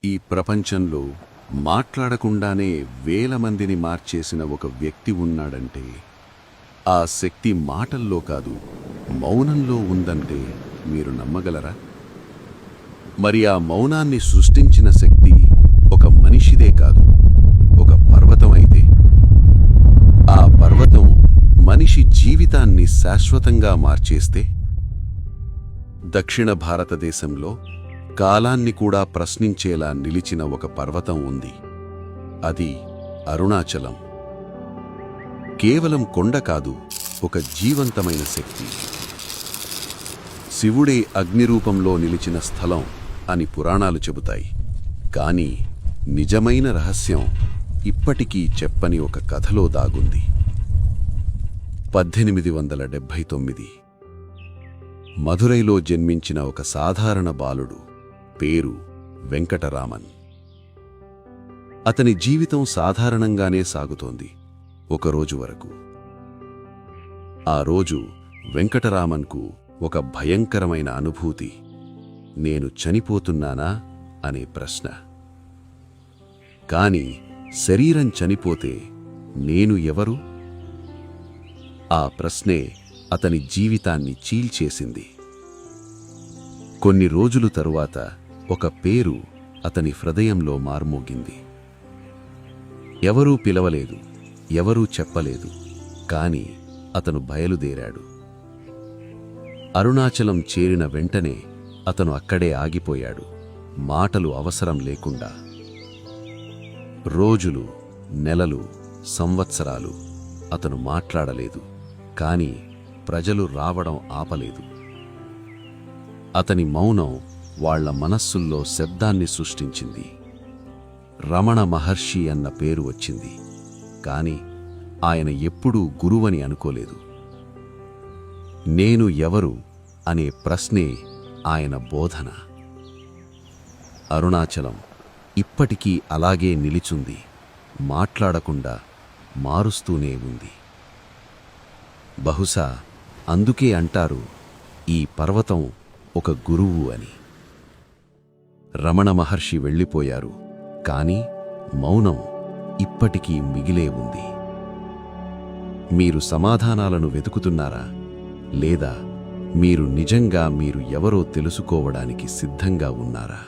ఈ ప్రపంచంలో మాట్లాడకుండానే వేల మందిని మార్చేసిన ఒక వ్యక్తి ఉన్నాడంటే ఆ శక్తి మాటల్లో కాదు, మౌనంలో ఉందంటే మీరు నమ్మగలరా? మరి ఆ మౌనాన్ని సృష్టించిన శక్తి ఒక మనిషిదే కాదు, ఒక పర్వతం అయితే ఆ పర్వతం మనిషి జీవితాన్ని శాశ్వతంగా మార్చేస్తే? దక్షిణ భారతదేశంలో కాలాన్ని కూడా ప్రశ్నించేలా నిలిచిన ఒక పర్వతం ఉంది. అది అరుణాచలం. కేవలం కొండ కాదు, ఒక జీవంతమైన శక్తి. శివుడే అగ్నిరూపంలో నిలిచిన స్థలం అని పురాణాలు చెబుతాయి. కానీ నిజమైన రహస్యం ఇప్పటికీ చెప్పని ఒక కథలో దాగుంది. 1879 మధురైలో జన్మించిన ఒక సాధారణ బాలుడు, పేరు వెంకటరామన్. అతని జీవితం సాధారణంగానే సాగుతోంది, ఒకరోజు వరకు. ఆ రోజు వెంకటరామన్కు ఒక భయంకరమైన అనుభూతి. నేను చనిపోతున్నానా అనే ప్రశ్న. కాని శరీరం చనిపోతే నేను ఎవరు? ఆ ప్రశ్నే అతని జీవితాన్ని చీల్చేసింది. కొన్ని రోజులు తరువాత ఒక పేరు అతని హృదయంలో మార్మోగింది. ఎవరూ పిలవలేదు, ఎవరూ చెప్పలేదు, కాని అతను బయలుదేరాడు. అరుణాచలం చేరిన వెంటనే అతను అక్కడే ఆగిపోయాడు, మాటలు అవసరం లేకుండా. రోజులు, నెలలు, సంవత్సరాలు అతను మాట్లాడలేదు, కాని ప్రజలు రావడం ఆపలేదు. అతని మౌనం వాళ్ల మనస్సుల్లో శబ్దాన్ని సృష్టించింది. రమణ మహర్షి అన్న పేరు వచ్చింది, కాని ఆయన ఎప్పుడూ గురువని అనుకోలేదు. నేను ఎవరు అనే ప్రశ్నే ఆయన బోధన. అరుణాచలం ఇప్పటికీ అలాగే నిలిచుంది, మాట్లాడకుండా మారుస్తూనే ఉంది. బహుశా అందుకే అంటారు, ఈ పర్వతం ఒక గురువు అని. రమణ మహర్షి వెళ్ళిపోయారు, కాని మౌనం ఇప్పటికీ మిగిలే ఉంది. మీరు సమాధానాలను వెతుకుతున్నారా? లేదా మీరు నిజంగా మీరు ఎవరో తెలుసుకోవడానికి సిద్ధంగా ఉన్నారా?